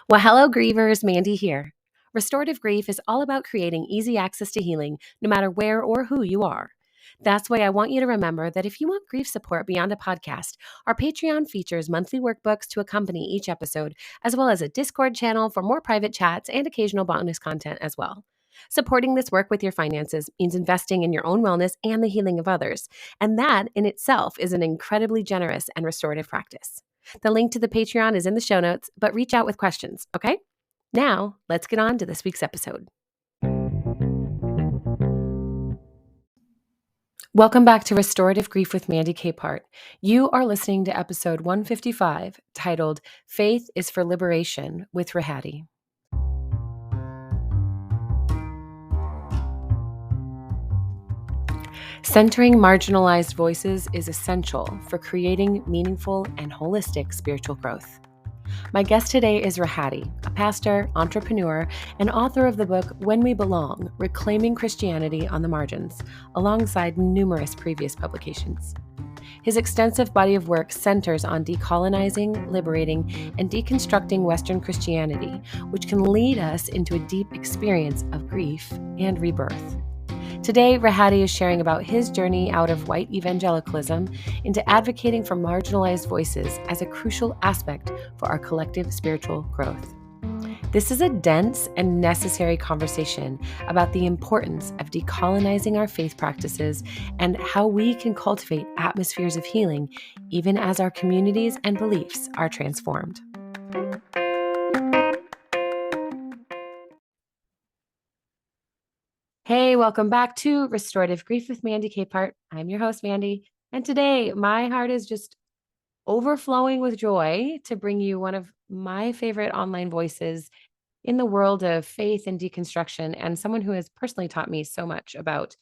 Well, hello, grievers. Mandy here. Restorative grief is all about creating easy access to healing, no matter where or who you are. That's why I want you to remember that if you want grief support beyond a podcast, our Patreon features monthly workbooks to accompany each episode, as well as a Discord channel for more private chats and occasional bonus content as well. Supporting this work with your finances means investing in your own wellness and the healing of others, and that in itself is an incredibly generous and restorative practice. The link to the Patreon is in the show notes, but reach out with questions, okay? Now, let's get on to this week's episode. Welcome back to Restorative Grief with Mandy Capehart. You are listening to episode 155, titled Faith is for Liberation with Rohadi. Centering marginalized voices is essential for creating meaningful and holistic spiritual growth. My guest today is Rohadi, a pastor, entrepreneur, and author of the book When We Belong, Reclaiming Christianity on the Margins, alongside numerous previous publications. His extensive body of work centers on decolonizing, liberating, and deconstructing Western Christianity, which can lead us into a deep experience of grief and rebirth. Today, Rohadi is sharing about his journey out of white evangelicalism into advocating for marginalized voices as a crucial aspect for our collective spiritual growth. This is a dense and necessary conversation about the importance of decolonizing our faith practices and how we can cultivate atmospheres of healing even as our communities and beliefs are transformed. Hey, welcome back to Restorative Grief with Mandy Capehart. I'm your host, Mandy, and today my heart is just overflowing with joy to bring you one of my favorite online voices in the world of faith and deconstruction, and someone who has personally taught me so much about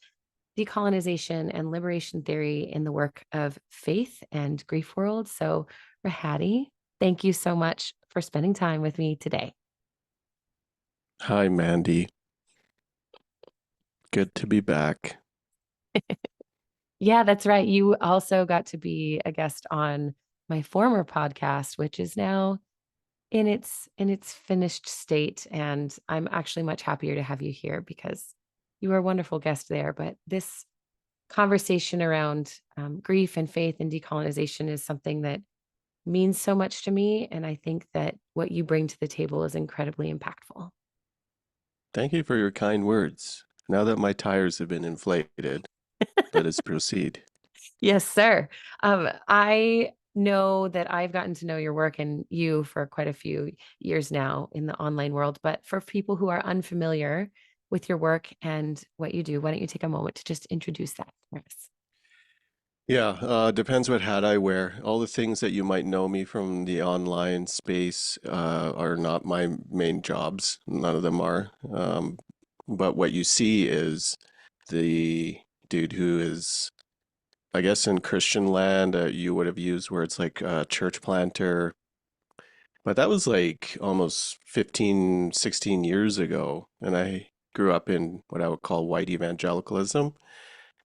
decolonization and liberation theory in the work of faith and grief world. So, Rohadi, thank you so much for spending time with me today. Hi, Mandy. Good to be back. Yeah, that's right. You also got to be a guest on my former podcast, which is now in its finished state, and I'm actually much happier to have you here because you were a wonderful guest there. But this conversation around grief and faith and decolonization is something that means so much to me, and I think that what you bring to the table is incredibly impactful. Thank you for your kind words. Now that my tires have been inflated, let us proceed. Yes, sir. I know that I've gotten to know your work and you for quite a few years now in the online world, but for people who are unfamiliar with your work and what you do, why don't you take a moment to just introduce that for us? Yeah, depends what hat I wear. All the things that you might know me from the online space are not my main jobs. None of them are. But what you see is the dude who is, I guess in Christian land, you would have used words like church planter. But that was like almost 15, 16 years ago. And I grew up in what I would call white evangelicalism.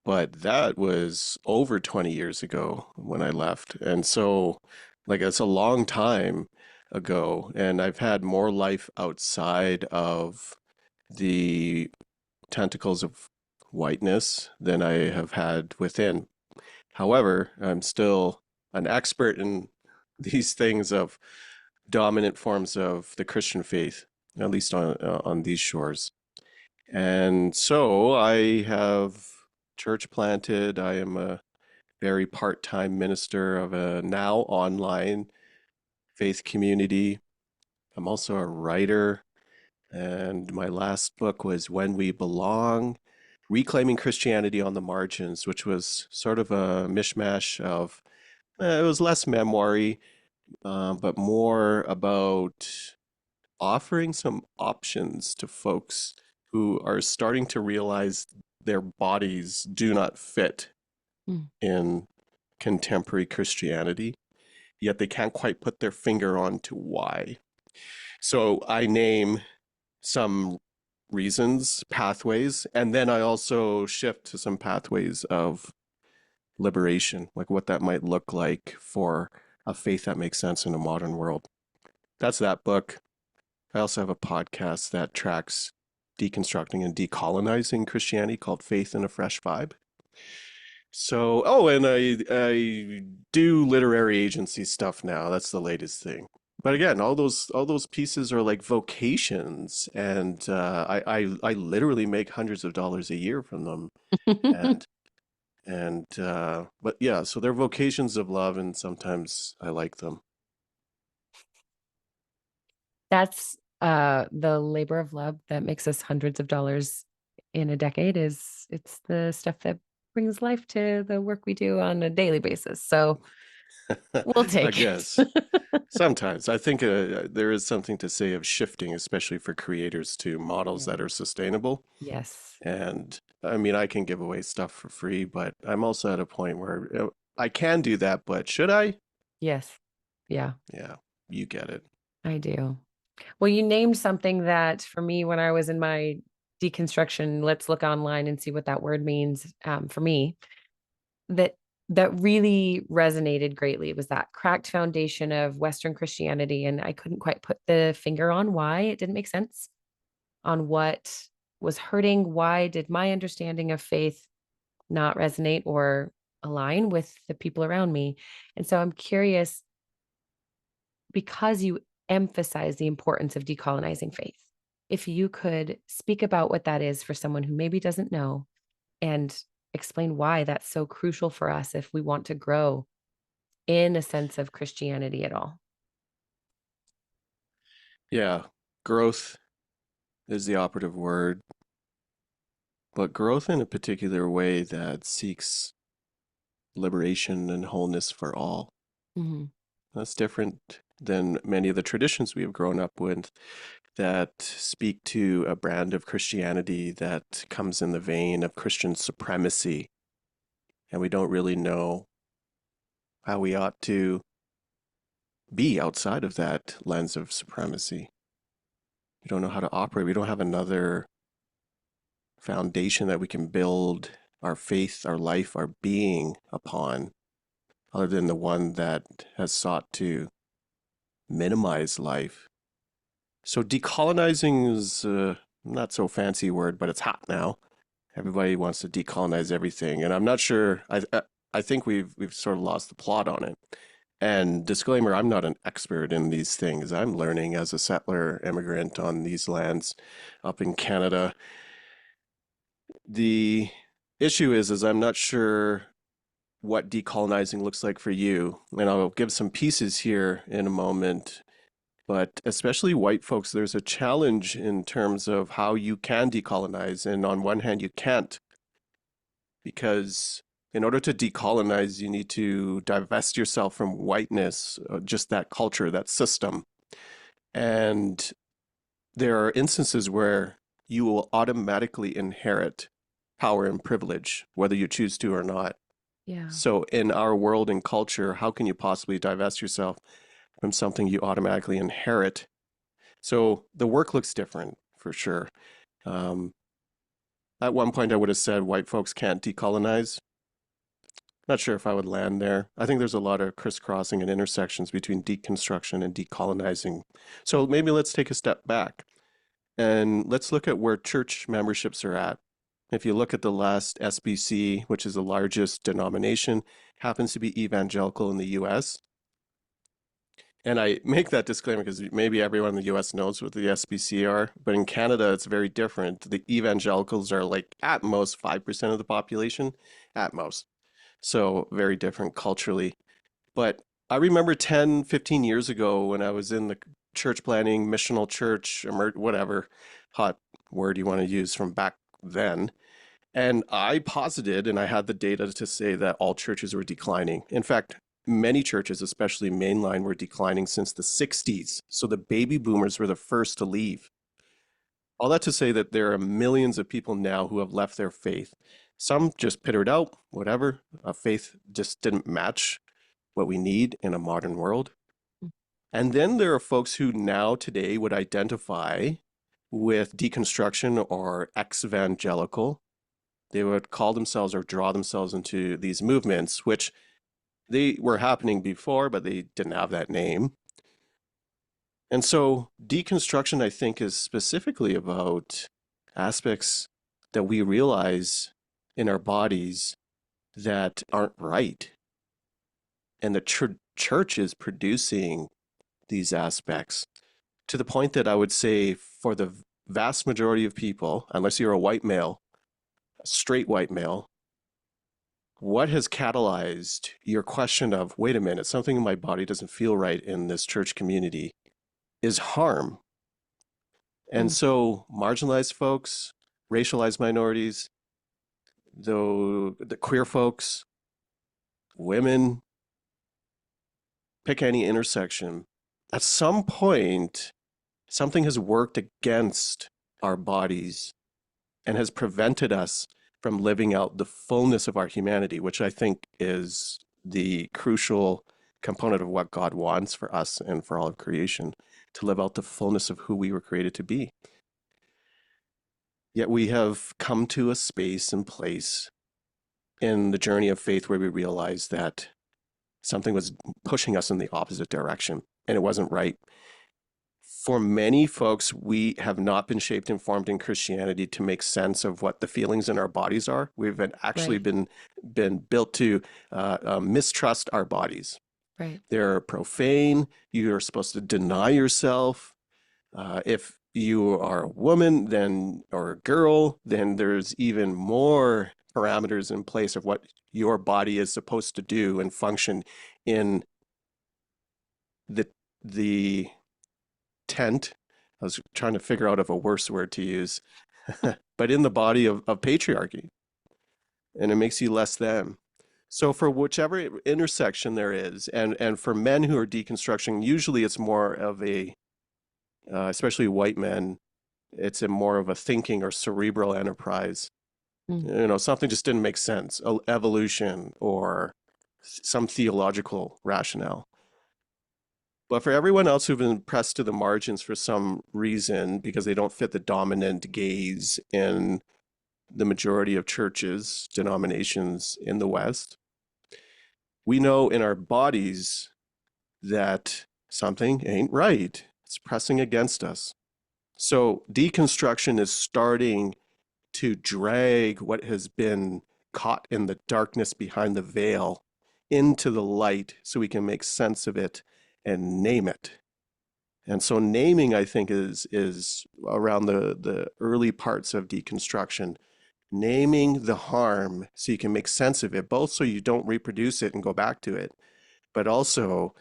But that was over 20 years ago when I left. And so, like, it's a long time ago. And I've had more life outside of the tentacles of whiteness than I have had within. However, I'm still an expert in these things of dominant forms of the Christian faith, at least on these shores. And so I have church planted. I am a very part-time minister of a now online faith community. I'm also a writer, and my last book was When We Belong, Reclaiming Christianity on the Margins, which was sort of a mishmash of, it was less memoir-y, but more about offering some options to folks who are starting to realize their bodies do not fit Mm. in contemporary Christianity, yet they can't quite put their finger on to why. So I name some reasons, pathways, and then I also shift to some pathways of liberation, like what that might look like for a faith that makes sense in a modern world. That's that book. I also have a podcast that tracks deconstructing and decolonizing Christianity called Faith in a Fresh Vibe. So, oh, and I do literary agency stuff now. That's the latest thing. But again, all those pieces are like vocations, and I literally make hundreds of dollars a year from them. And but yeah, so they're vocations of love, and sometimes I like them. That's the labor of love that makes us hundreds of dollars in a decade is it's the stuff that brings life to the work we do on a daily basis. So we'll I take guess. it. Sometimes I think there is something to say of shifting, especially for creators, to models that Yeah. are sustainable. Yes. And I mean, I can give away stuff for free, but I'm also at a point where I can do that, but should I? Yes. Yeah, Yeah, you get it. I do. Well, you named something that for me when I was in my deconstruction, let's look online and see what that word means for me, that that really resonated greatly. It was that cracked foundation of Western Christianity. And I couldn't quite put the finger on why it didn't make sense, on what was hurting. Why did my understanding of faith not resonate or align with the people around me? And so I'm curious, because you emphasize the importance of decolonizing faith, if you could speak about what that is for someone who maybe doesn't know and explain why that's so crucial for us if we want to grow in a sense of Christianity at all. Yeah, growth is the operative word, but growth in a particular way that seeks liberation and wholeness for all. Mhm. That's different than many of the traditions we have grown up with that speak to a brand of Christianity that comes in the vein of Christian supremacy. And we don't really know how we ought to be outside of that lens of supremacy. We don't know how to operate. We don't have another foundation that we can build our faith, our life, our being upon, other than the one that has sought to minimize life. So decolonizing is not so fancy word, but it's hot now. Everybody wants to decolonize everything, and I'm not sure. I think we've sort of lost the plot on it. And disclaimer, I'm not an expert in these things. I'm learning as a settler immigrant on these lands up in Canada. The issue is I'm not sure what decolonizing looks like for you. And I'll give some pieces here in a moment. But especially white folks, there's a challenge in terms of how you can decolonize. And on one hand, you can't, because in order to decolonize, you need to divest yourself from whiteness, just that culture, that system. And there are instances where you will automatically inherit power and privilege, whether you choose to or not. Yeah. So, in our world and culture, how can you possibly divest yourself from something you automatically inherit? So, the work looks different for sure. Um, at one point, I would have said white folks can't decolonize. Not sure if I would land there. I think there's a lot of crisscrossing and intersections between deconstruction and decolonizing. So, maybe let's take a step back and let's look at where church memberships are at. If you look at the last SBC, which is the largest denomination, happens to be evangelical in the US. And I make that disclaimer because maybe everyone in the US knows what the SBC are, but in Canada, it's very different. The evangelicals are like at most 5% of the population, at most. So very different culturally. But I remember 10, 15 years ago when I was in the church planning, missional church, whatever hot word you want to use from back then. And I posited, and I had the data to say that all churches were declining. In fact, many churches, especially mainline, were declining since the 60s. So the baby boomers were the first to leave. All that to say that there are millions of people now who have left their faith. Some just pittered out, whatever. Faith just didn't match what we need in a modern world. And then there are folks who now today would identify with deconstruction or ex-evangelical. They would call themselves or draw themselves into these movements, which they were happening before, but they didn't have that name. And so deconstruction, I think, is specifically about aspects that we realize in our bodies that aren't right. And the church is producing these aspects to the point that I would say for the vast majority of people, unless you're a white male, a straight white male, what has catalyzed your question of, wait a minute, something in my body doesn't feel right in this church community is harm. And Mm. so marginalized folks, racialized minorities, though the queer folks, women, pick any intersection, at some point, something has worked against our bodies and has prevented us from living out the fullness of our humanity, which I think is the crucial component of what God wants for us and for all of creation, to live out the fullness of who we were created to be. Yet we have come to a space and place in the journey of faith where we realize that something was pushing us in the opposite direction and it wasn't right. For many folks, we have not been shaped and formed in Christianity to make sense of what the feelings in our bodies are. We've actually Right, been built to mistrust our bodies. right. They're profane. You are supposed to deny yourself. If you are a woman, then or a girl, then there's even more parameters in place of what your body is supposed to do and function in the the tent. I was trying to figure out of a worse word to use, but in the body of patriarchy, and it makes you less than. So for whichever intersection there is, and for men who are deconstructing, usually it's more of a, especially white men, it's a more of a thinking or cerebral enterprise. Mm. You know, something just didn't make sense, evolution or some theological rationale. But for everyone else who've been pressed to the margins for some reason because they don't fit the dominant gaze in the majority of churches, denominations in the West, we know in our bodies that something ain't right. It's pressing against us. So deconstruction is starting to drag what has been caught in the darkness behind the veil into the light so we can make sense of it and name it. And so naming, I think, is around the early parts of deconstruction. Naming the harm so you can make sense of it, both so you don't reproduce it and go back to it, but also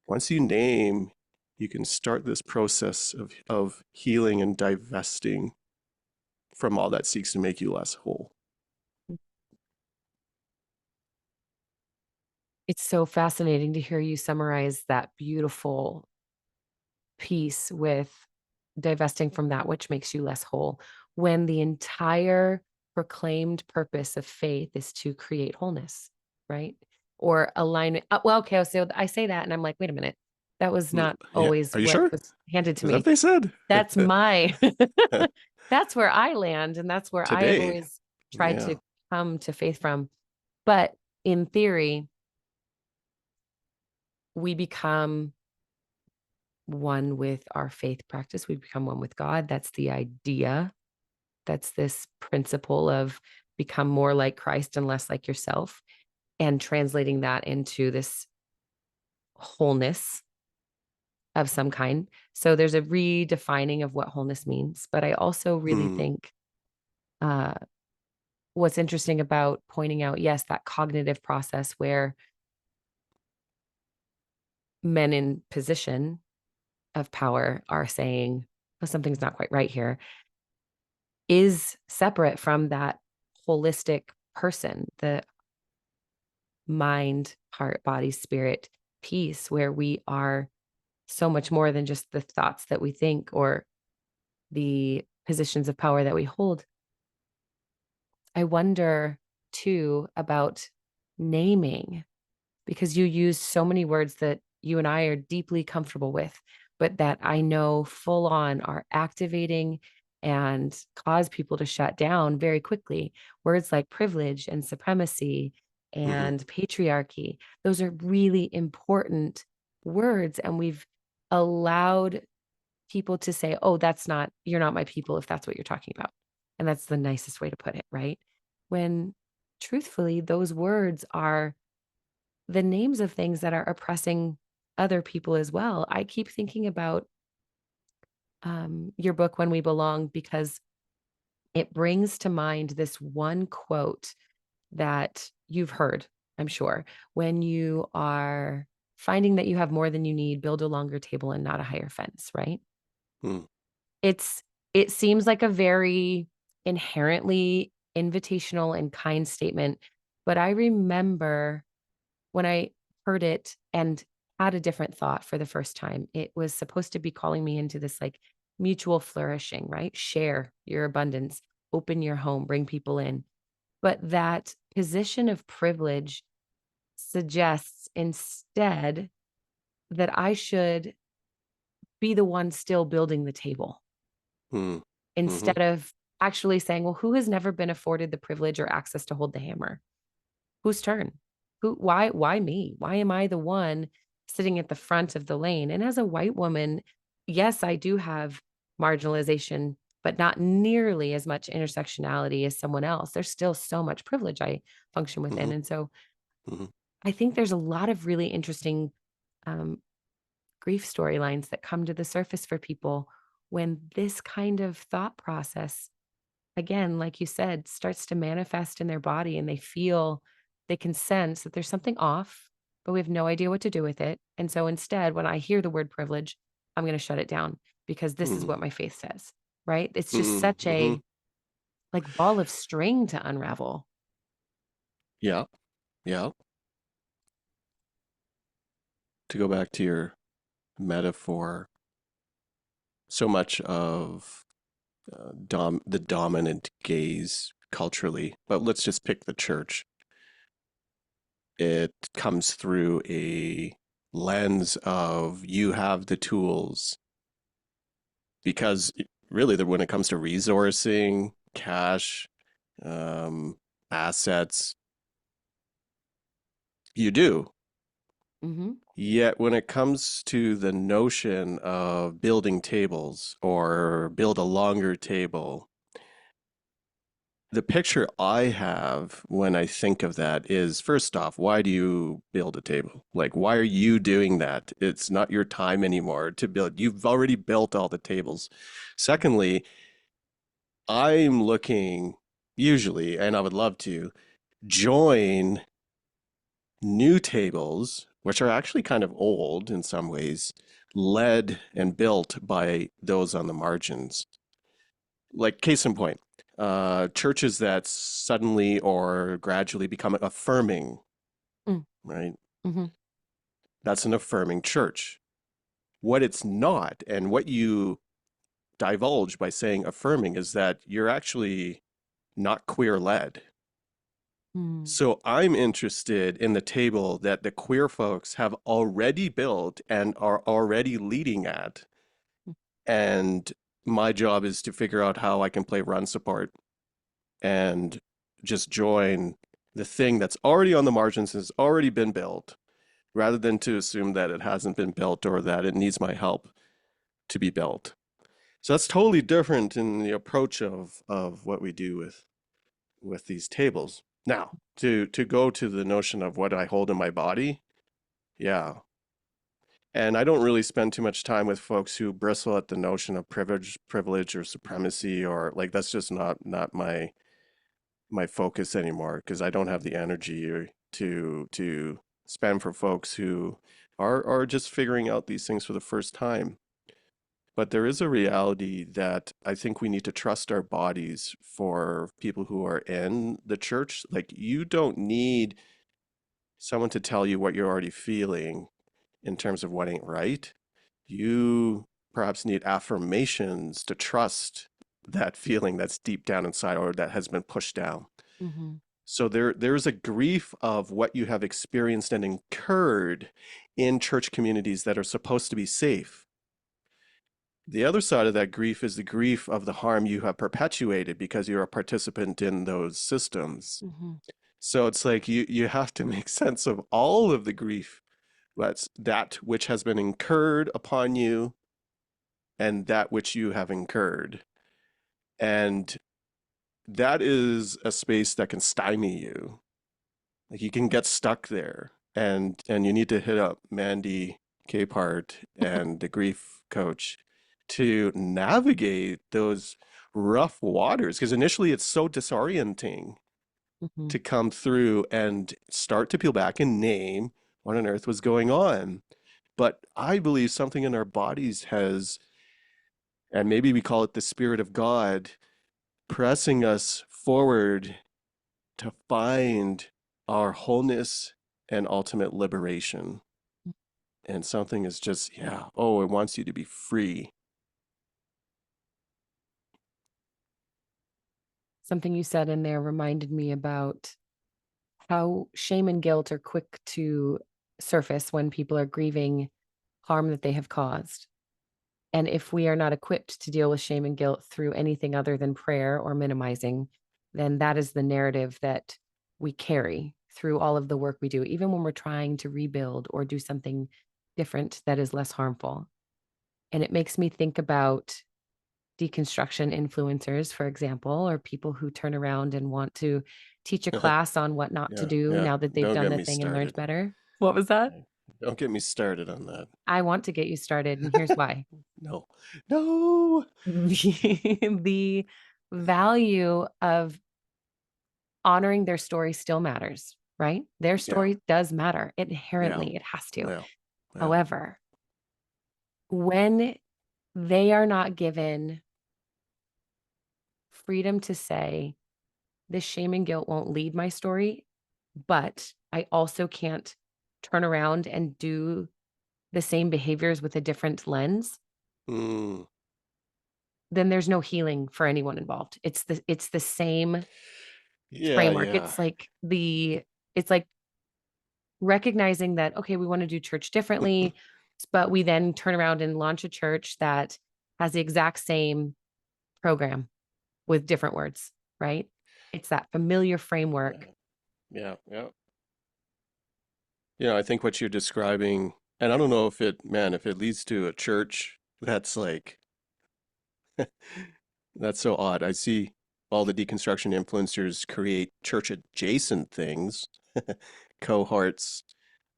once you name, you can start this process of healing and divesting from all that seeks to make you less whole. It's so fascinating to hear you summarize that beautiful piece with divesting from that which makes you less whole, when the entire proclaimed purpose of faith is to create wholeness, right? Or alignment. Well, okay, so I say that and I'm like, wait a minute. That was not Yeah, always are you what sure? was handed to Is that what me. they said? That's my that's where I land, and that's where I have Today. always tried Yeah. to come to faith from. But in theory, we become one with our faith practice. We become one with God. That's the idea. That's this principle of become more like Christ and less like yourself, and translating that into this wholeness of some kind. So there's a redefining of what wholeness means. But I also really Mm, think uh, what's interesting about pointing out, yes, that cognitive process where men in position of power are saying, oh, something's not quite right here, is separate from that holistic person, the mind, heart, body, spirit piece, where we are so much more than just the thoughts that we think or the positions of power that we hold. I wonder too about naming, because you use so many words that you and I are deeply comfortable with, but that I know full on are activating and cause people to shut down very quickly. Words like privilege and supremacy mhm. and patriarchy, those are really important words. And we've allowed people to say, oh, that's not, you're not my people if that's what you're talking about. And that's the nicest way to put it, right? When truthfully, those words are the names of things that are oppressing other people as well. I keep thinking about your book, When We Belong, because it brings to mind this one quote that you've heard, I'm sure, when you are finding that you have more than you need, build a longer table and not a higher fence, right? Mm, It's it seems like a very inherently invitational and kind statement, but I remember when I heard it and had a different thought for the first time. It was supposed to be calling me into this like mutual flourishing, right? Share your abundance, open your home, bring people in. But that position of privilege suggests instead that I should be the one still building the table mm, mm-hmm, instead of actually saying, well, who has never been afforded the privilege or access to hold the hammer? Whose turn? Why me? Why am I the one sitting at the front of the lane? And as a white woman, yes, I do have marginalization, but not nearly as much intersectionality as someone else. There's still so much privilege I function within. mm-hmm, And so mm-hmm, I think there's a lot of really interesting um, grief storylines that come to the surface for people when this kind of thought process, again, like you said, starts to manifest in their body and they can sense that there's something off, but we have no idea what to do with it. And so instead, when I hear the word privilege, I'm going to shut it down because this is mm-hmm, what my faith says, right? It's just such mm-hmm. a like ball of string to unravel. Yeah, yeah. To go back to your metaphor, so much of the dominant gaze culturally, but let's just pick the church. It comes through a lens of you have the tools because really, when it comes to resourcing, cash, um, assets, you do. Hmm. Yet when it comes to the notion of building tables or build a longer table, the picture I have when I think of that is first off, why do you build a table? Like, why are you doing that? It's not your time anymore to build. You've already built all the tables. Secondly, I'm looking usually, and I would love to join new tables, which are actually kind of old in some ways, led and built by those on the margins. Like, case in point, churches that suddenly or gradually become affirming, right? Mm-hmm. That's an affirming church. What it's not, and what you divulge by saying affirming, is that you're actually not queer led. Mm-hmm. So I'm interested in the table that the queer folks have already built and are already leading at. And my job is to figure out how I can play run support and just join the thing that's already on the margins, has already been built, rather than to assume that it hasn't been built or that it needs my help to be built. So that's totally different in the approach of what we do with these tables. Now, to go to the notion of what I hold in my body, yeah. And I don't really spend too much time with folks who bristle at the notion of privilege or supremacy, or like that's just not my focus anymore because I don't have the energy to spend for folks who are just figuring out these things for the first time. But there is a reality that I think we need to trust our bodies for people who are in the church. Like, you don't need someone to tell you what you're already feeling in terms of what ain't right. You perhaps need affirmations to trust that feeling that's deep down inside or that has been pushed down. Mm-hmm. So there's a grief of what you have experienced and incurred in church communities that are supposed to be safe. The other side of that grief is the grief of the harm you have perpetuated because you're a participant in those systems. Mm-hmm. So it's like you have to make sense of all of the grief that's that which has been incurred upon you and that which you have incurred. And that is a space that can stymie you. Like you can get stuck there. And you need to hit up Mandy Capehart and the grief coach to navigate those rough waters. Because initially it's so disorienting Hmm. to come through and start to peel back and name what on earth was going on. But I believe something in our bodies has, and maybe we call it the Spirit of God, pressing us forward to find our wholeness and ultimate liberation. And something is just, yeah, oh, it wants you to be free. Something you said in there reminded me about how shame and guilt are quick to surface when people are grieving harm that they have caused. And if we are not equipped to deal with shame and guilt through anything other than prayer or minimizing, then that is the narrative that we carry through all of the work we do, even when we're trying to rebuild or do something different that is less harmful. And it makes me think about deconstruction influencers, for example, or people who turn around and want to teach a class on what not to Yeah, do yeah. now that they've Don't done get the me thing and learned started. better. What was that? Don't get me started on that. I want to get you started, and here's why. No, no. The value of honoring their story still matters, right? Their Yeah, story does matter. yeah, Inherently, it has to. yeah, yeah. However, when they are not given freedom to say, this shame and guilt won't lead my story, but I also can't turn around and do the same behaviors with a different lens, Mm, then there's no healing for anyone involved. It's the same yeah, framework. yeah. It's like recognizing that, okay, we want to do church differently, but we then turn around and launch a church that has the exact same program with different words, right? It's that familiar framework. Yeah, yeah, yeah. I think what you're describing, and I don't know if it, man, if it leads to a church that's like, that's so odd. I see all the deconstruction influencers create church adjacent things, cohorts,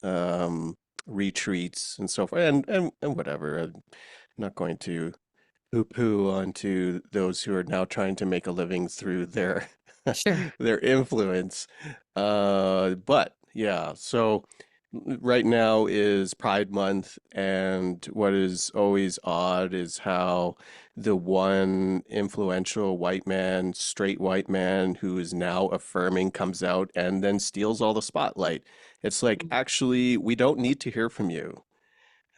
um, retreats, and so forth, and whatever. I'm not going to poo-poo onto those who are now trying to make a living through their Sure. their influence. But yeah, so right now is Pride Month, and what is always odd is how the one influential white man, straight white man who is now affirming comes out and then steals all the spotlight. It's like, actually, we don't need to hear from you.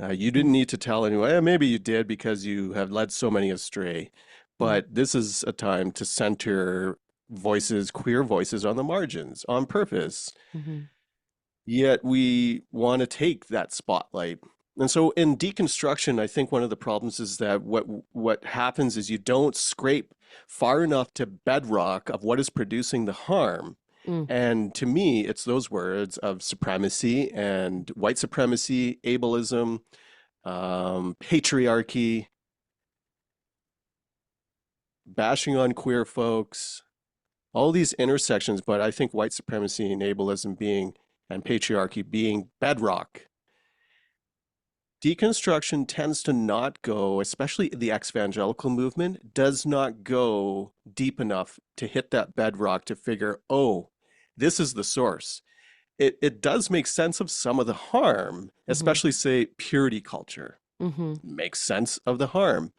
You didn't need to tell anyone. Maybe you did because you have led so many astray. Mhm. But this is a time to center voices, queer voices on the margins on purpose. Mhm. Yet we want to take that spotlight. And so in deconstruction, I think one of the problems is that what happens is you don't scrape far enough to bedrock of what is producing the harm. Mm. And to me, it's those words of supremacy and white supremacy, ableism, patriarchy, bashing on queer folks, all these intersections, but I think white supremacy and ableism being and patriarchy being bedrock. Deconstruction tends to not go, especially the evangelical movement, does not go deep enough to hit that bedrock to figure, oh, this is the source. It does make sense of some of the harm, Mhm. especially, say, purity culture. Mhm. Makes sense of the harm,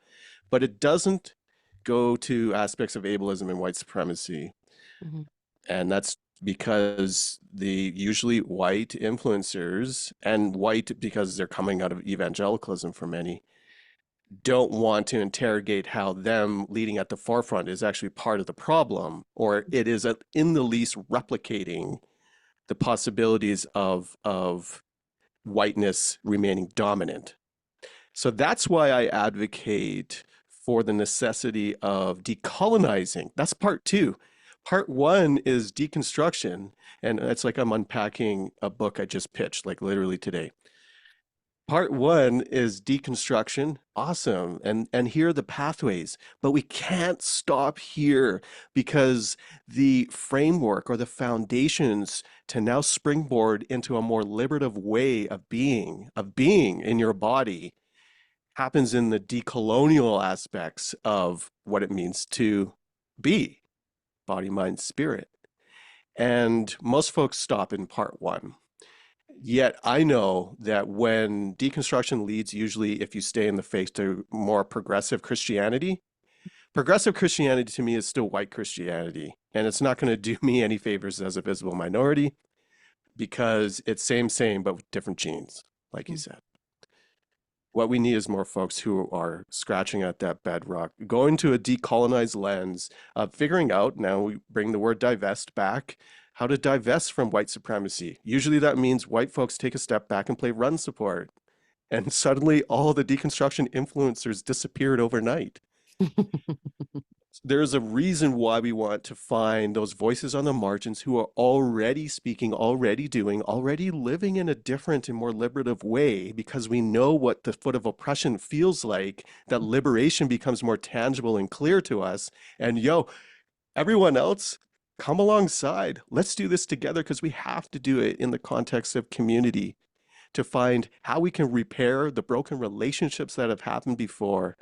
but it doesn't go to aspects of ableism and white supremacy. Mhm. And that's because the usually white influencers, and white because they're coming out of evangelicalism for many, don't want to interrogate how them leading at the forefront is actually part of the problem, or it is in the least replicating the possibilities of whiteness remaining dominant. So that's why I advocate for the necessity of decolonizing. That's part two. Part one is deconstruction. And it's like I'm unpacking a book I just pitched, like literally today. Part one is deconstruction. Awesome. And here are the pathways. But we can't stop here because the framework or the foundations to now springboard into a more liberative way of being in your body happens in the decolonial aspects of what it means to be body, mind, spirit. And most folks stop in part one. Yet I know that when deconstruction leads, usually if you stay in the faith, to more progressive Christianity to me is still white Christianity. And it's not going to do me any favors as a visible minority because it's same, but with different genes, like you Mm. said. What we need is more folks who are scratching at that bedrock, going to a decolonized lens of figuring out, now we bring the word divest back, how to divest from white supremacy. Usually that means white folks take a step back and play run support. And suddenly all the deconstruction influencers disappeared overnight. There's a reason why we want to find those voices on the margins who are already speaking, already doing, already living in a different and more liberative way because we know what the foot of oppression feels like, that liberation becomes more tangible and clear to us. And everyone else, come alongside. Let's do this together because we have to do it in the context of community to find how we can repair the broken relationships that have happened before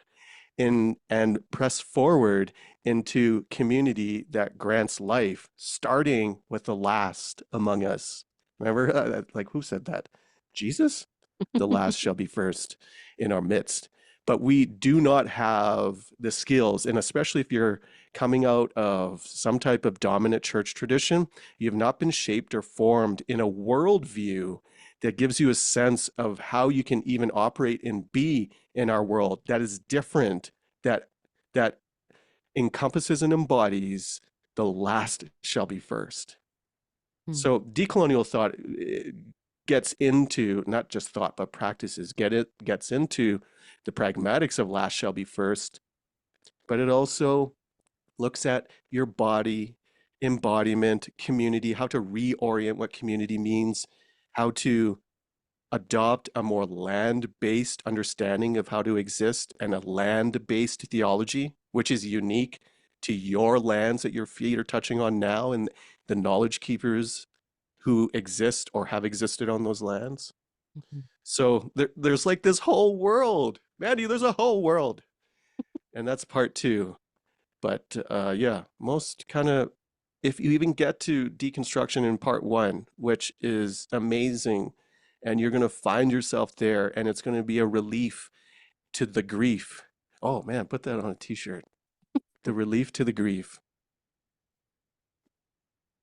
in and press forward into community that grants life, starting with the last among us. Remember, like who said that? Jesus? The last shall be first in our midst. But we do not have the skills, and especially if you're coming out of some type of dominant church tradition, you have not been shaped or formed in a worldview that gives you a sense of how you can even operate and be in our world that is different, that that encompasses and embodies the last shall be first. Mm. So decolonial thought gets into not just thought but practices. Gets into the pragmatics of last shall be first, but it also looks at your body, embodiment, community, how to reorient what community means, how to adopt a more land-based understanding of how to exist and a land-based theology, which is unique to your lands that your feet are touching on now and the knowledge keepers who exist or have existed on those lands. Mhm. So there's like this whole world, Mandy, there's a whole world. And that's part two. But yeah, most kind of, if you even get to deconstruction in part one, which is amazing, and you're going to find yourself there, and it's going to be a relief to the grief. Oh man, put that on a t-shirt. The relief to the grief.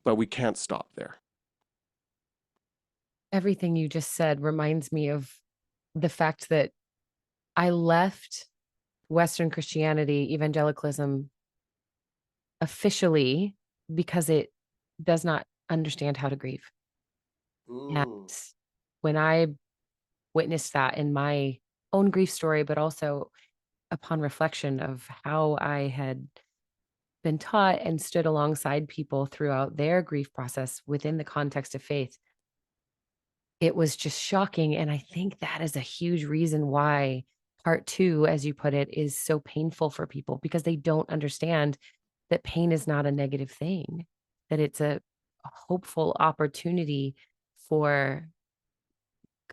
But we can't stop there. Everything you just said reminds me of the fact that I left Western Christianity, evangelicalism, officially because it does not understand how to grieve. And Mm, when I witnessed that in my own grief story, but also upon reflection of how I had been taught and stood alongside people throughout their grief process within the context of faith, it was just shocking. And I think that is a huge reason why part two, as you put it, is so painful for people because they don't understand that pain is not a negative thing, that it's a hopeful opportunity for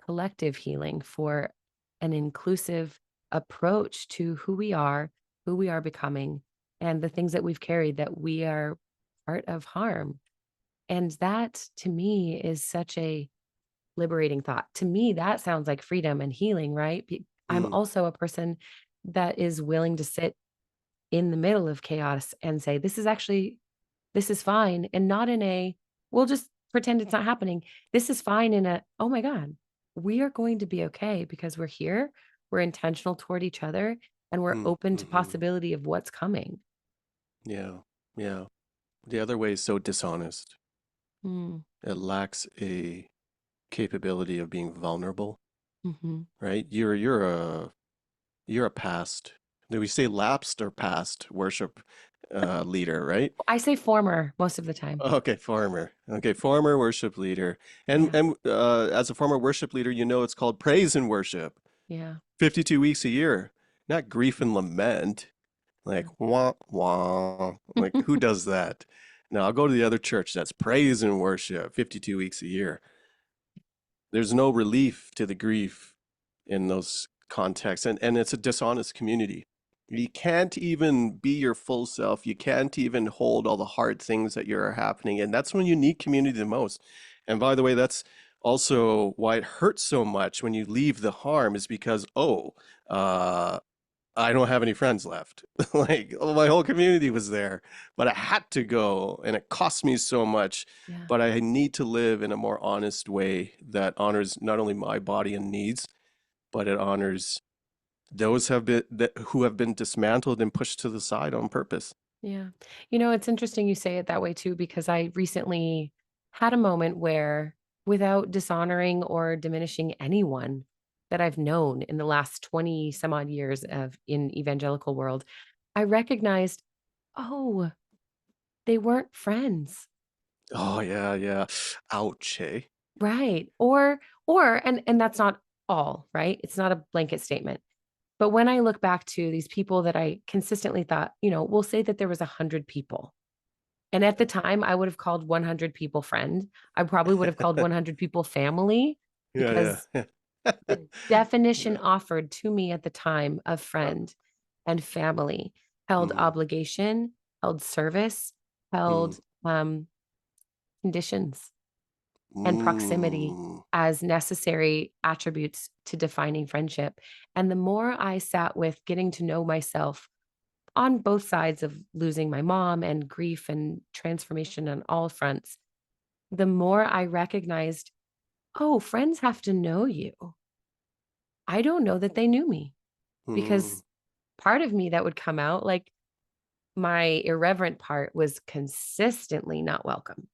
collective healing, for an inclusive approach to who we are becoming, and the things that we've carried that we are part of harm. And that to me is such a liberating thought. To me, that sounds like freedom and healing, right? I'm mm, also a person that is willing to sit in the middle of chaos and say, this is fine. And not in a, we'll just pretend it's not happening. This is fine in a, oh my God, we are going to be okay because we're here. We're intentional toward each other and we're mm, open to mm-hmm. possibility of what's coming. Yeah, yeah. The other way is so dishonest. Mm, It lacks a capability of being vulnerable, hmm right? You're a past Do we say lapsed or past worship leader, right? I say former most of the time. Okay, former. Okay, former worship leader. And Yeah. as a former worship leader, you know it's called praise and worship. Yeah. 52 weeks a year, not grief and lament. Like Yeah. wah wah. Like who does that? Now I'll go to the other church that's praise and worship 52 weeks a year. There's no relief to the grief in those contexts, and it's a dishonest community. You can't even be your full self. You can't even hold all the hard things that are happening, and that's when you need community the most. And by the way, that's also why it hurts so much when you leave the harm, is because uh, I don't have any friends left. Like, oh, my whole community was there, but I had to go, and it cost me so much. Yeah. But I need to live in a more honest way that honors not only my body and needs, but it honors those who have been dismantled and pushed to the side on purpose. Yeah. It's interesting you say it that way too, because I recently had a moment where, without dishonoring or diminishing anyone that I've known in the last 20 some odd years of in evangelical world, I recognized, oh, they weren't friends. Oh yeah, yeah. Ouch, eh? Right. Or that's not all, right? It's not a blanket statement. But when I look back to these people that I consistently thought, we'll say that there was 100 people. And at the time, I would have called 100 people friend. I probably would have called 100 people family, Yeah, because yeah. the definition Yeah. offered to me at the time of Uh, friend and family held mm, obligation, held service, mm, held conditions and proximity mm, as necessary attributes to defining friendship. And the more I sat with getting to know myself on both sides of losing my mom and grief and transformation on all fronts, the more I recognized, oh, friends have to know you. I don't know that they knew me, mm, because part of me that would come out, like my irreverent part, was consistently not welcome,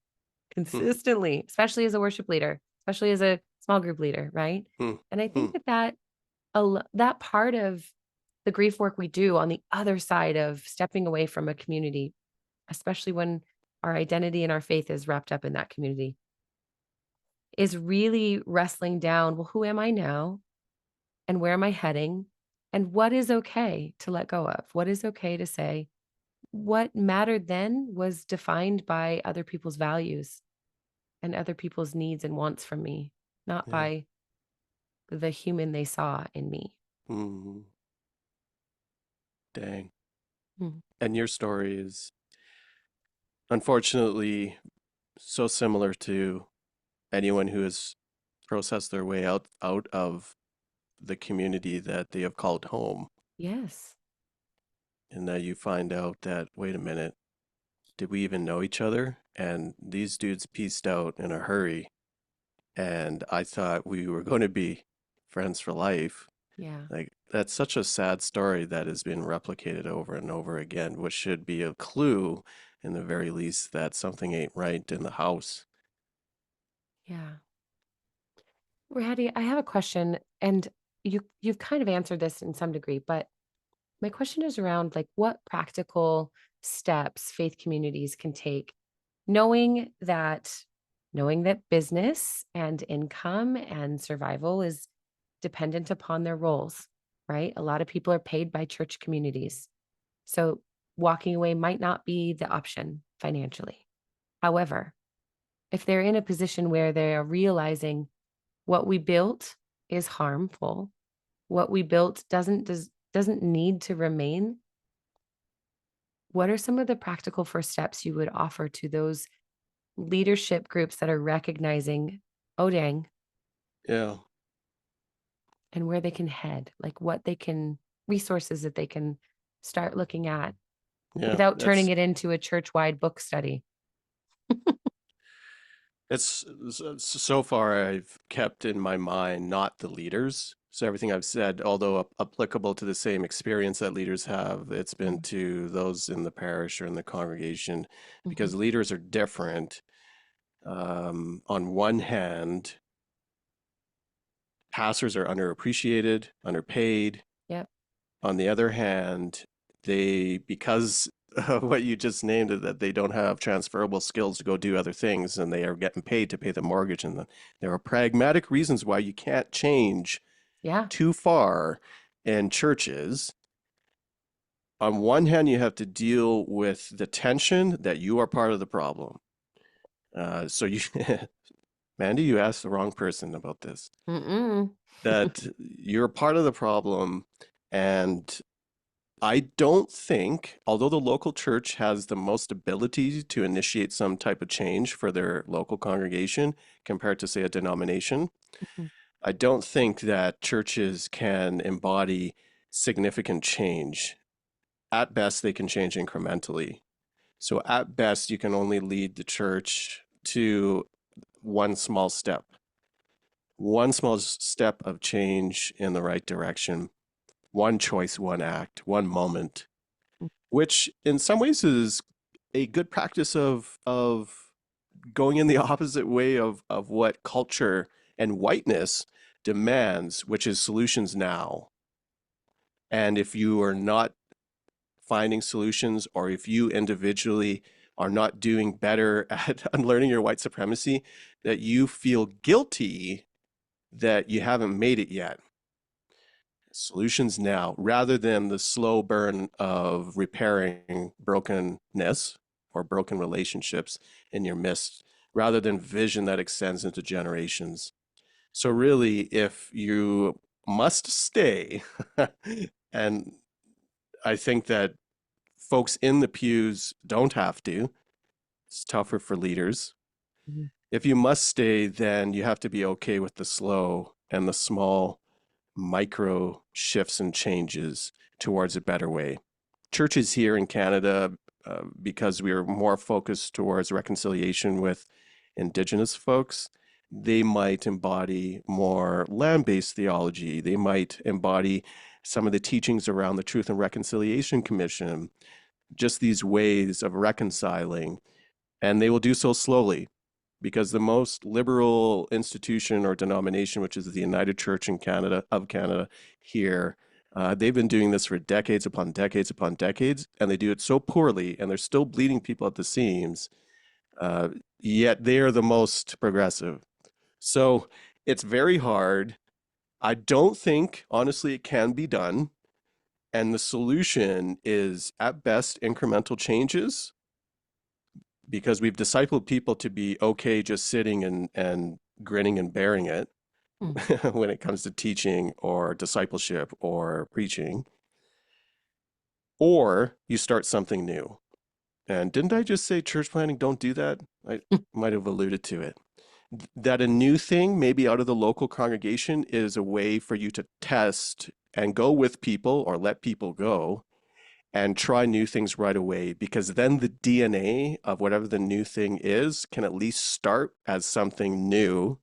mm, consistently, especially as a worship leader, especially as a small group leader, right? mm, And I mm. think that part of the grief work we do on the other side of stepping away from a community, especially when our identity and our faith is wrapped up in that community, is really wrestling down, well, who am I now? And where am I heading? And what is okay to let go of? What is okay to say? What mattered then was defined by other people's values and other people's needs and wants from me, not Yeah. by the human they saw in me. Mm, dang. Mhm. And your story is unfortunately so similar to anyone who has processed their way out of the community that they have called home, Yes. and that you find out that, wait a minute, did we even know each other? And these dudes pieced out in a hurry, and I thought we were going to be friends for life. Yeah. Like, that's such a sad story that has been replicated over and over again, which should be a clue, in the very least, that something ain't right in the house. Yeah. Rohadi, I have a question, and you've kind of answered this in some degree, but my question is around, like, what practical steps faith communities can take, knowing that knowing that business and income and survival is dependent upon their roles, right? A lot of people are paid by church communities. So walking away might not be the option financially. However, if they're in a position where they are realizing what we built is harmful, what we built doesn't need to remain, what are some of the practical first steps you would offer to those leadership groups that are recognizing, oh dang, Yeah, and where they can head, like what they can, resources that they can start looking at yeah, without turning that's it into a church-wide book study? it's so far I've kept in my mind not the leaders. So everything I've said, although applicable to the same experience that leaders have, it's been Mm, to those in the parish or in the congregation, mhm. because leaders are different. On one hand, pastors are underappreciated, underpaid. Yep. On the other hand, because of what you just named, that they don't have transferable skills to go do other things and they are getting paid to pay the mortgage. And there are pragmatic reasons why you can't change Yeah. too far in churches. On one hand, you have to deal with the tension that you are part of the problem. So you, Mandy, you asked the wrong person about this. Mm-mm. That you're part of the problem, and I don't think, although the local church has the most ability to initiate some type of change for their local congregation compared to, say, a denomination, I don't think that churches can embody significant change. At best, they can change incrementally. So at best, you can only lead the church to one small step, one small step of change in the right direction, one choice, one act, one moment, which in some ways is a good practice of going in the opposite way of what culture and whiteness demands, which is solutions now. And if you are not finding solutions, or if you individually are not doing better at unlearning your white supremacy, that you feel guilty that you haven't made it yet. Solutions now, rather than the slow burn of repairing brokenness or broken relationships in your midst, rather than vision that extends into generations. So, really, if you must stay, and I think that folks in the pews don't have to, it's tougher for leaders. Mhm. If you must stay, then you have to be okay with the slow and the small micro shifts and changes towards a better way. Churches here in Canada, because we are more focused towards reconciliation with Indigenous folks, they might embody more land based theology. They might embody some of the teachings around the Truth and Reconciliation Commission, just these ways of reconciling, and they will do so slowly because the most liberal institution or denomination, which is the United Church in Canada of Canada here, they've been doing this for decades upon decades upon decades, and they do it so poorly, and they're still bleeding people at the seams. Uh, Yet they are the most progressive. So it's very hard. I don't think, honestly, it can be done. And the solution is, at best, incremental changes because we've discipled people to be okay just sitting and grinning and bearing it Mm. when it comes to teaching or discipleship or preaching, or you start something new. And didn't I just say church planting don't do that? I might have alluded to it. That a new thing, maybe out of the local congregation, is a way for you to test and go with people or let people go and try new things right away, because then the DNA of whatever the new thing is can at least start as something new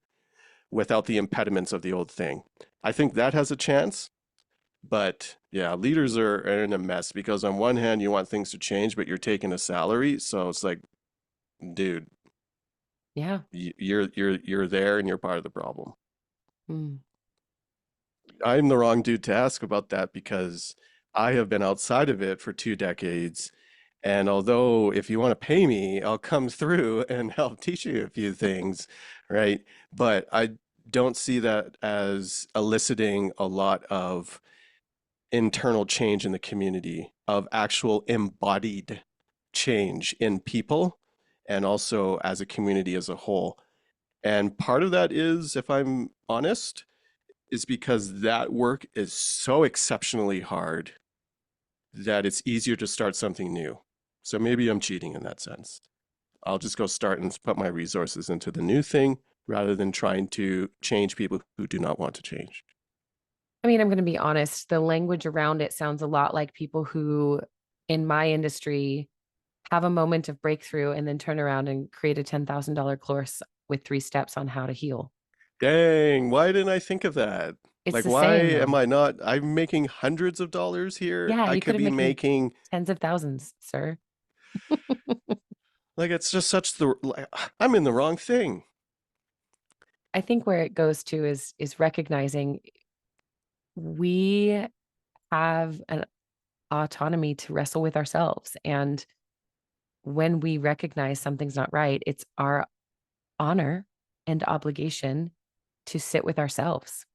without the impediments of the old thing. I think that has a chance, but yeah, leaders are in a mess because on one hand you want things to change, but you're taking a salary, so it's like, dude, Yeah. you're there and you're part of the problem. Mm. I'm the wrong dude to ask about that because I have been outside of it for 2 decades. And although if you want to pay me, I'll come through and help teach you a few things, right? But I don't see that as eliciting a lot of internal change in the community, of actual embodied change in people and also as a community as a whole. And part of that is, if I'm honest, is because that work is so exceptionally hard that it's easier to start something new. So maybe I'm cheating in that sense. I'll just go start and put my resources into the new thing rather than trying to change people who do not want to change. I mean, I'm going to be honest. The language around it sounds a lot like people who, in my industry, have a moment of breakthrough and then turn around and create a $10,000 course with 3 steps on how to heal. Dang, why didn't I think of that? It's Like, the why same, am though. I not? I'm making hundreds of dollars here. Yeah, I you could could have be making making, tens of thousands, sir. like, it's just such the, like, I'm in the wrong thing. I think where it goes to is recognizing we have an autonomy to wrestle with ourselves. And when we recognize something's not right, it's our honor and obligation to sit with ourselves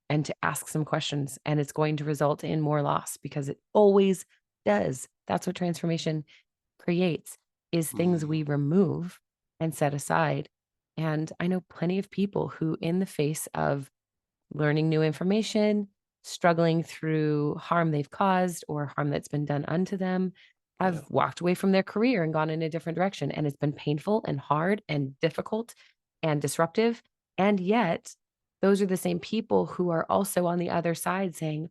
and to ask some questions. And it's going to result in more loss because it always does. That's what transformation creates, is things we Mm, remove and set aside. And I know plenty of people who, in the face of learning new information, struggling through harm they've caused or harm that's been done unto them, yeah. have walked away from their career and gone in a different direction. And it's been painful and hard and difficult and disruptive. And yet, those are the same people who are also on the other side saying,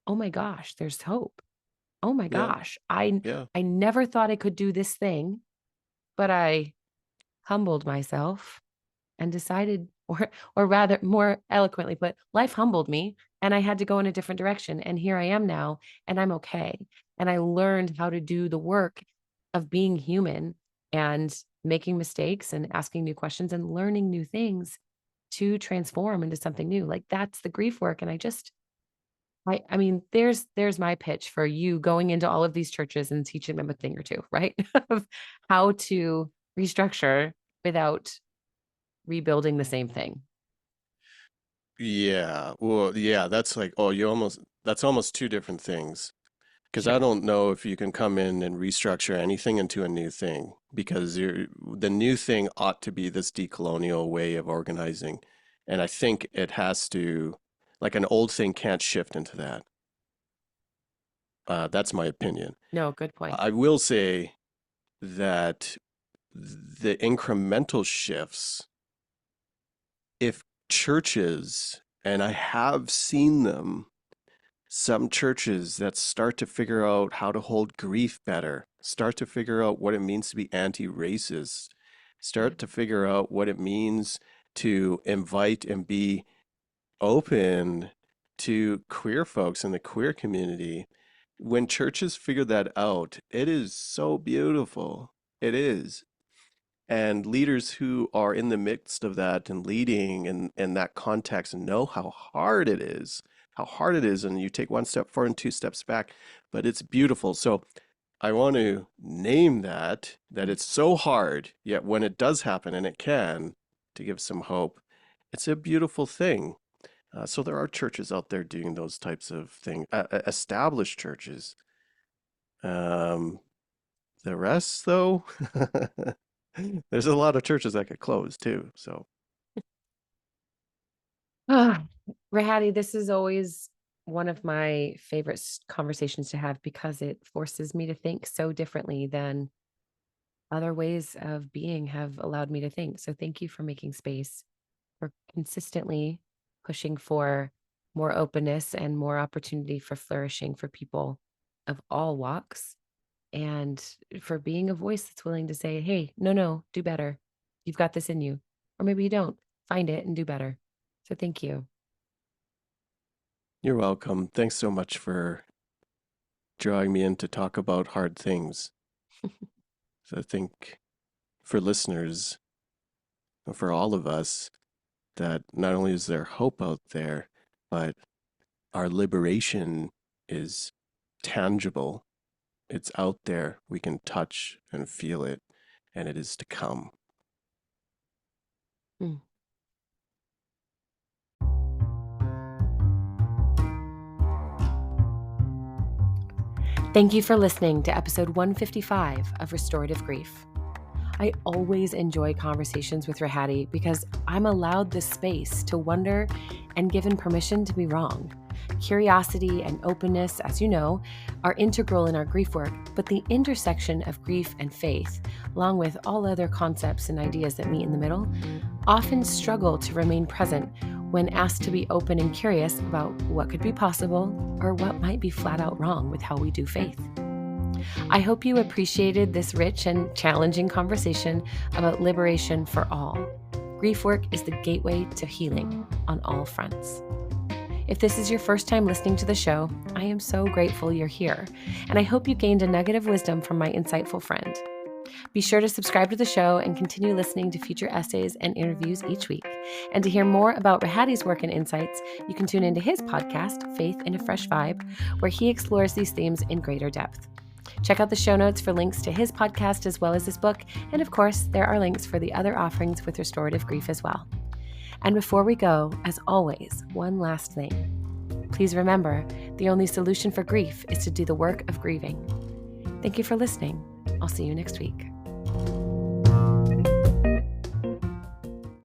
"Oh my gosh, there's hope. Oh my Yeah. gosh, I Yeah. I never thought I could do this thing, but I humbled myself and decided, or rather more eloquently put, life humbled me and I had to go in a different direction. And here I am now, and I'm okay. And I learned how to do the work of being human and making mistakes and asking new questions and learning new things to transform into something new. Like that's the grief work. And I mean, there's my pitch for you going into all of these churches and teaching them a thing or two, right? Of how to restructure without rebuilding the same thing. Yeah. Well, yeah, that's like, oh, that's almost two different things. Because I Sure. don't know if you can come in and restructure anything into a new thing, because the new thing ought to be this decolonial way of organizing. And I think it has to, like an old thing can't shift into that. That's my opinion. No, good point. I will say that the incremental shifts, if churches, and I have seen them, some churches that start to figure out how to hold grief better, start to figure out what it means to be anti-racist, Yeah. start to figure out what it means to invite and be open to queer folks in the queer community. When churches figure that out, it is so beautiful. It is. And leaders who are in the midst of that and leading in that context know how hard it is. And you take one step forward and two steps back, but it's beautiful. So I want to name that Mm. it's so hard, yet when it does happen, and it can, to give some hope, it's a beautiful thing. So there are churches out there doing those types of things, established churches. Um, the rest, though, there's a lot of churches that get closed too. So Ah, Rahadi, this is always one of my favorite conversations to have because it forces me to think so differently than other ways of being have allowed me to think. So thank you for making space, for consistently pushing for more openness and more opportunity for flourishing for people of all walks, and for being a voice that's willing to say, "Hey, no, no, do better. You've got this in you." Or maybe you don't. Find it and do better. So thank you. you're welcome. Thanks so much for drawing me in to talk about hard things. So I think for listeners, for all of us, that not only is there hope out there, but our liberation is tangible. It's out there. We can touch and feel it, and it is to come. Mm. Thank you for listening to episode 155 of Restorative Grief. I always enjoy conversations with Rohadi because I'm allowed this space to wonder and given permission to be wrong. Curiosity and openness, as you know, are integral in our grief work, but the intersection of grief and faith, along with all other concepts and ideas that meet in the middle, often struggle to remain present when asked to be open and curious about what could be possible or what might be flat out wrong with how we do faith. I hope you appreciated this rich and challenging conversation about liberation for all. Grief work is the gateway to healing on all fronts. If this is your first time listening to the show, I am so grateful you're here, and I hope you gained a nugget of wisdom from my insightful friend. Be sure to subscribe to the show and continue listening to future essays and interviews each week. And to hear more about Rohadi's work and insights, you can tune into his podcast, Faith in a Fresh Vibe, where he explores these themes in greater depth. Check out the show notes for links to his podcast as well as his book, and of course, there are links for the other offerings with restorative grief as well. And before we go, as always, one last thing. Please remember, the only solution for grief is to do the work of grieving. Thank you for listening. I'll see you next week.